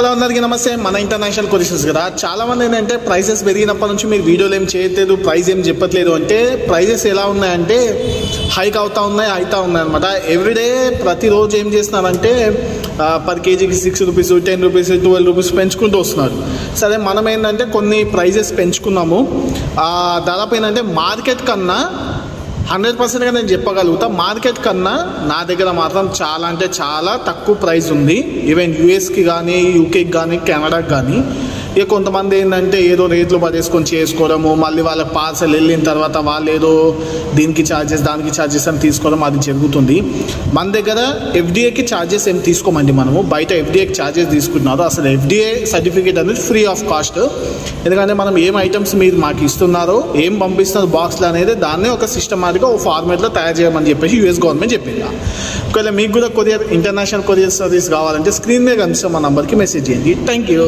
Hello అందరికీ నమస్తే. మన ఇంటర్నేషనల్ కొరియర్స్ కదా. చాలా మంది ఏంటంటే ప్రైసెస్ పెరిగినప్పటి నుంచి మీరు వీడియోలు ఏం చేయట్లేదు, ప్రైస్ ఏం చెప్పట్లేదు అంటే ప్రైసెస్ ఎలా ఉన్నాయంటే హైక్ అవుతా ఉన్నాయి అనమాట. ఎవ్రీడే ప్రతిరోజు ఏం చేస్తున్నారంటే పర్ కేజీకి 6 రూపీస్, 10 రూపీస్, 12 రూపీస్ పెంచుకుంటూ వస్తున్నారు. సరే, మనం ఏంటంటే కొన్ని ప్రైజెస్ పెంచుకున్నాము. దాదాపు ఏంటంటే మార్కెట్ కన్నా 100%గా నేను చెప్పగలుగుతా, మార్కెట్ కన్నా నా దగ్గర మాత్రం చాలా అంటే చాలా తక్కువ ప్రైస్ ఉంది. ఈవెన్ యూఎస్కి కానీ, యూకేకి కానీ, కెనడాకి కానీ. ఇక కొంతమంది ఏంటంటే ఏదో రేట్లు పడేసుకొని చేసుకోవడము, మళ్ళీ వాళ్ళ పార్సల్ వెళ్ళిన తర్వాత వాళ్ళు ఏదో దీనికి ఛార్జెస్ దానికి ఛార్జెస్ అని తీసుకోవడం అది జరుగుతుంది. మన దగ్గర ఎఫ్డిఏకి ఛార్జెస్ ఏం తీసుకోమండి. మనము బయట ఎఫ్డిఏకి ఛార్జెస్ తీసుకుంటున్నారు. అసలు ఎఫ్డిఏ సర్టిఫికేట్ అనేది ఫ్రీ ఆఫ్ కాస్ట్. ఎందుకంటే మనం ఏం ఐటమ్స్ మీరు మాకు ఇస్తున్నారో, ఏం పంపిస్తున్నారు బాక్స్లో అనేది దాన్నే ఒక సిస్టమాటిక్గా ఒక ఫార్మేట్లో తయారు చేయమని చెప్పేసి యూఎస్ గవర్నమెంట్ చెప్పింది. ఒకవేళ మీకు కూడా ఇంటర్నేషనల్ కొరియర్ సర్వీస్ కావాలంటే స్క్రీన్ మీద కనిపిస్తున్న మా నంబర్కి మెసేజ్ చేయండి. Thank you.